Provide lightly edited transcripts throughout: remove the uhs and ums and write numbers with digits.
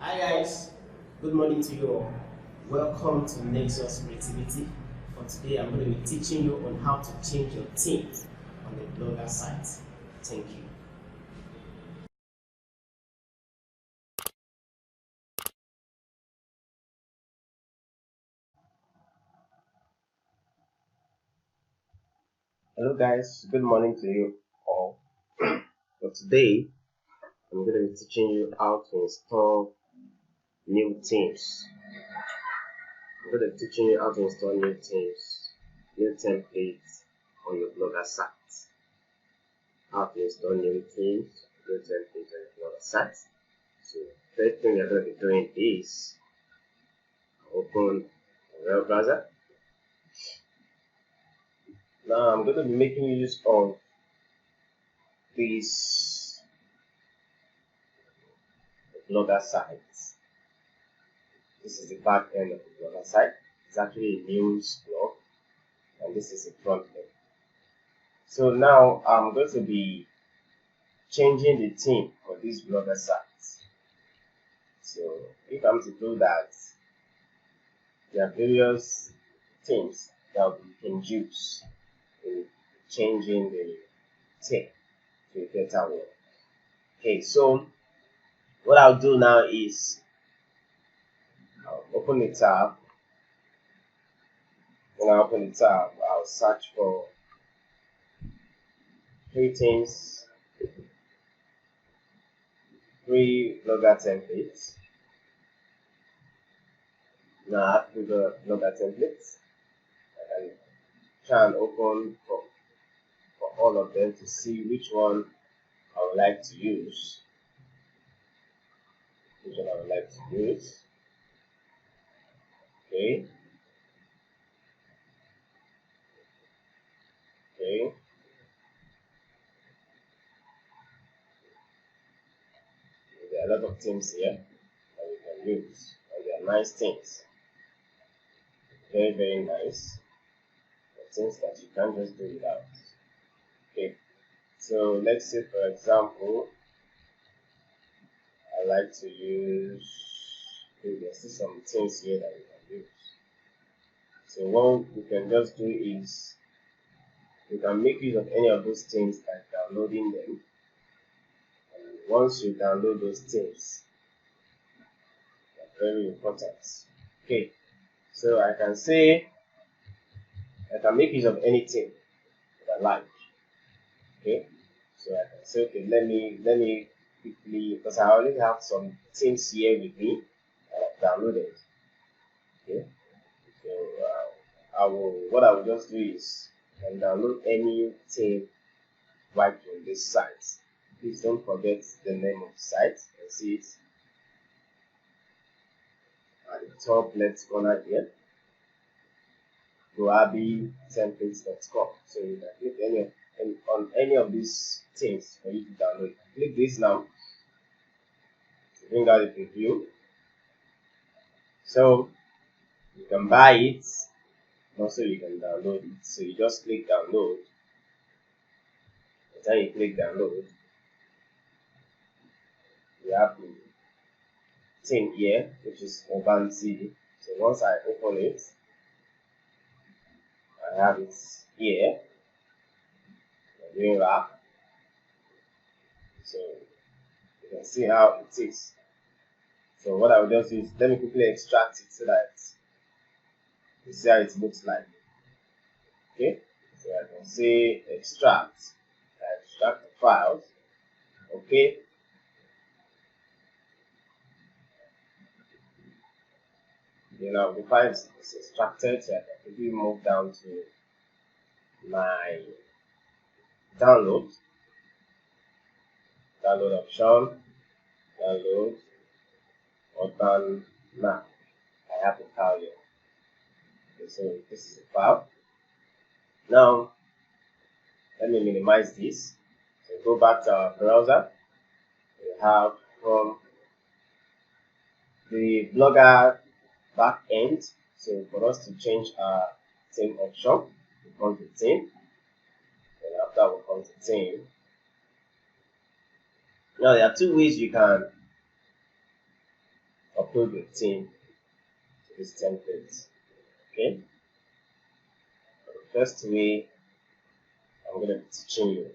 Hi guys, good morning to you all. Welcome to Nexus Creativity. For today, I'm going to be teaching you on how to change your theme on the Blogger site. Thank you. Hello guys, good morning to you all. For today, I'm going to be teaching you how to install new themes. I'm going to be teaching you how to install new themes, new templates on your Blogger site. How to install new themes, new templates on your Blogger site. So, first thing you're going to be doing is open a web browser. Now, I'm going to be making use of this Blogger site. This is the back end of the Blogger site. It's actually a news blog, and this is the front end. So now I'm going to be changing the theme for this Blogger site. So if I'm to do that, there are various themes that we can use in changing the theme to a better one. Okay, so what I'll do now is I'll open the tab. When I open the tab, I'll search for three themes, three Blogger templates. Now I have to go to Blogger templates and try and open for all of them to see which one I would like to use. Okay. Okay. There are a lot of themes here that we can use, and they are nice things. Very, very nice. Things that you can't just do without. Okay. So let's say, for example, I like to use. There's some things here that we can use. So what we can just do is you can make use of any of those things by downloading them. And once you download those things, they're very important. Okay. So I can say I can make use of anything that I like. Okay. So I can say, okay, let me quickly, because I already have some things here with me that I've downloaded. Okay. So what I will just do is I can download any theme right from this site. Please don't forget the name of the site. You can see it at the top left corner here. goabitemplates.com. So you can click on any of these things for you to download. Click this now to bring out the preview. So you can buy it, also you can download it. So you just click download. By the time you click download, you have the theme here, which is Urban City. So once I open it, I have it here. I'm doing wrap. So you can see how it is. So what I will just do is let me quickly extract it so that you see how it looks like. Okay, so I can say extract. I extract the files. Okay, the file is extracted, so I can quickly move down to my download option, download Urban map. I have the file here. Okay, so this is the file. Now let me minimize this. So go back to our browser. We have from the Blogger back end. So for us to change our theme option, we come to theme. And after we come to theme. Now there are two ways you can upload your theme to this template. Okay, the first way I'm going to be teaching you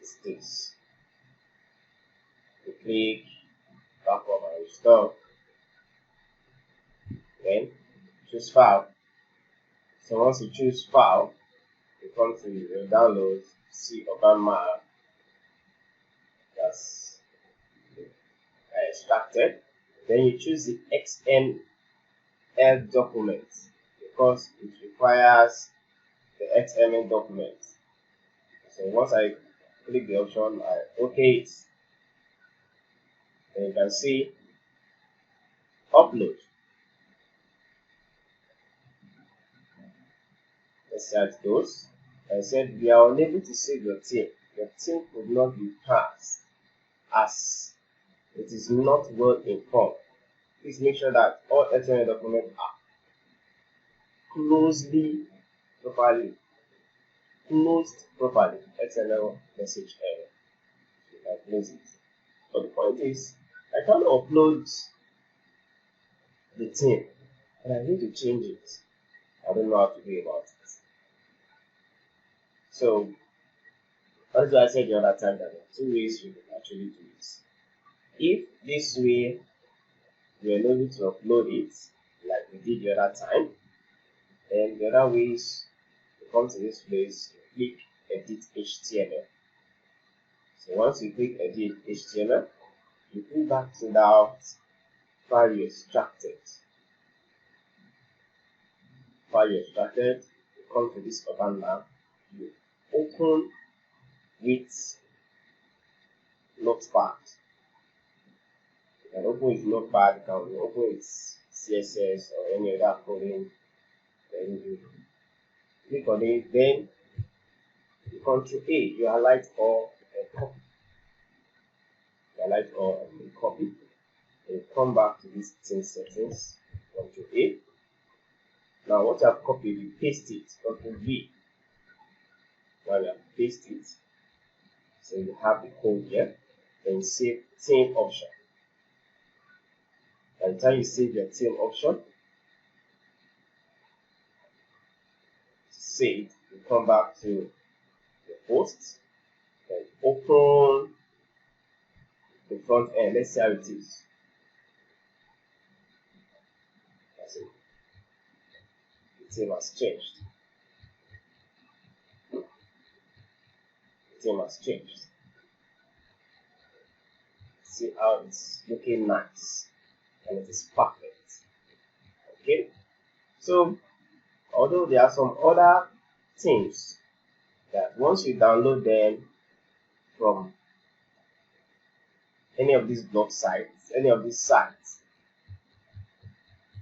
is this. You click backup and restore, then choose file. So once you choose file, you come to your downloads, see Urban Map that's extracted. Then you choose the XML document because it requires the XML document. So once I click the option, I OK it. Then you can see upload. Let's see how it goes. I said we are unable to save your theme. Your theme could not be passed as it is not well informed. Please make sure that all XML documents are closed properly. XML message error. You can close it. But the point is, I can't upload the theme and I need to change it. I don't know how to do about it. So that's why I said the other time that there are two ways you can actually do it. If this way we are able to upload it like we did the other time, then the other ways you come to this place, you click edit HTML. So once you click edit HTML, you go back to that file you extracted. You come to this Urban Map, you open with Notepad. You can open with Notepad, you can open with CSS or any other coding. Then you click on it, then you Ctrl A, you highlight all and copy. And copy. Then you come back to this theme settings, Ctrl A. Now what you have copied, you paste it, Ctrl V. Now you have pasted it. So you have the code here. Then save theme option. By the time you save your theme option, save, you come back to the post, then open the front end. Let's see how it is. That's it. The theme has changed. See how it's looking nice and it is perfect. Okay, so although there are some other things that once you download them from any of these blog sites,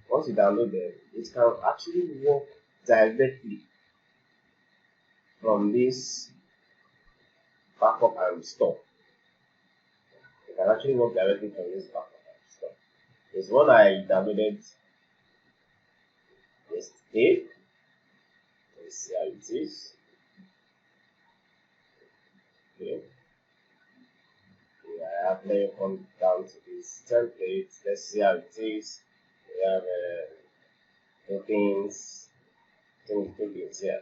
once you download them, it can actually work directly from this backup and restore. It can actually work directly from this backup and restore. There's one I downloaded yesterday. Let's see how it is. Okay. I have now come down to this template. Let's see how it is. We have tokens here.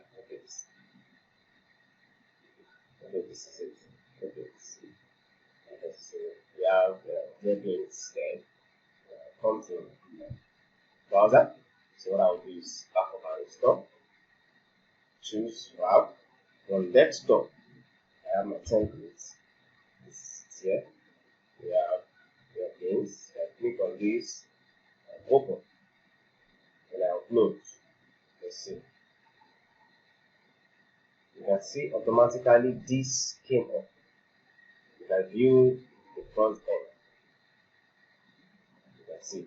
Okay, this is it. Tokens. So we have tokens then. Come to browser. So what I'll do is backup and restore. Choose file. From desktop, I have my templates. This is here. We have your things. I click on this and open. And I upload. Let's see. You can see automatically this came up. You can view the front end. You can see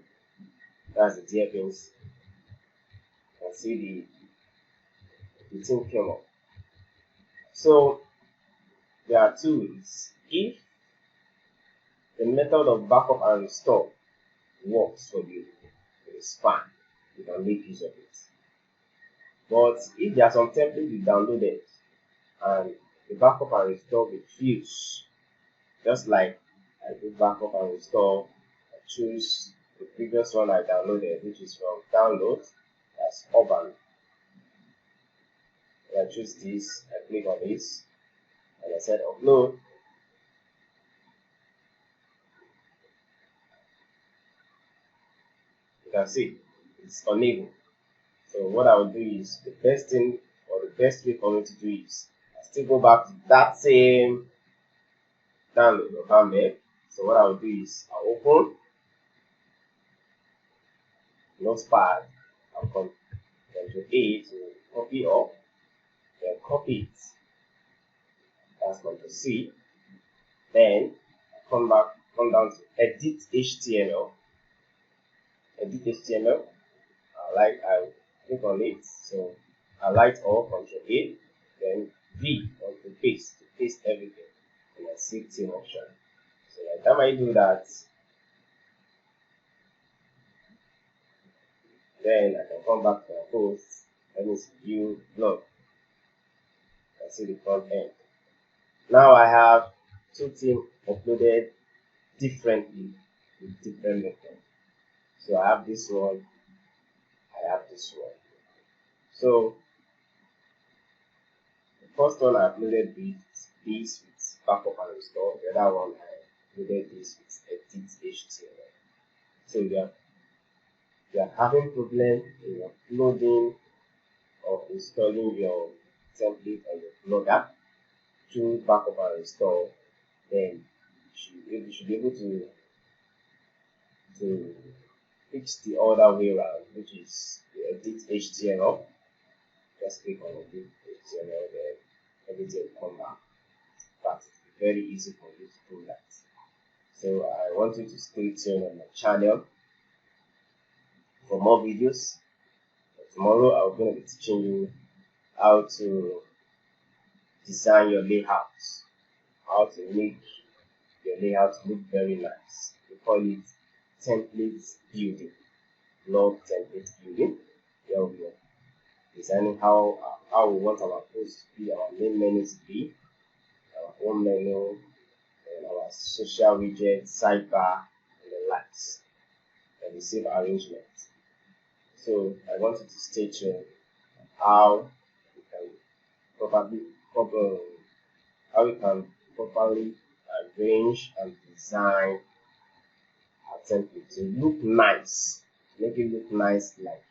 that's the dear pins. You can see the thing came up. So there are two ways. If the method of backup and restore works for you, it is fine. You can make use of it. But if there are some templates you downloaded and the backup and restore refuse, just like I do backup and restore, choose the previous one I downloaded, which is from downloads. That's Urban. And I choose this, I click on this, and I said upload. You can see it's unable. So what I will do is, the best thing or the best way for me to do is I still go back to that same download of Hammed. So what I will do is I'll open Notepad. I'll come Ctrl A to copy up, then copy it. That's Ctrl C. Then come down to edit HTML. Edit HTML. I click on it. So I light all, Ctrl A, then V to paste everything, and then save team option. So by the time I do that, then I can come back to my post. Let me view blog. I see the front end. Now I have two teams uploaded differently with different methods. So I have this one, I have this one. So the first one I uploaded with this with backup and restore. The other one I uploaded this with edit HTML. So you are having problem in uploading or installing your template on your Blogger through backup and restore, then you should be able to fix the other way around, which is the edit HTML. Just click on edit HTML, then everything will come back. But it's very easy for you to do that. So I want you to stay tuned on my channel for more videos. Tomorrow I'm going to be teaching you how to design your layouts, how to make your layout look very nice. We call it template building, blog template building. Here we are designing how we want our post to be, our main menu to be, our home menu, and our social widget, sidebar, and the likes, and the save arrangement. So I want you to stay tuned on how you can properly arrange and design our template to look nice, make it look nice like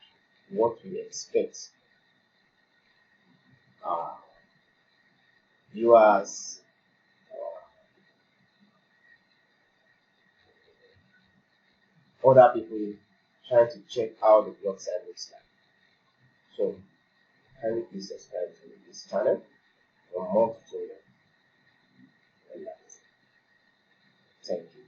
what we expect our viewers, other people trying to check how the blog site looks like. So kindly please subscribe to this channel for more tutorials. Thank you.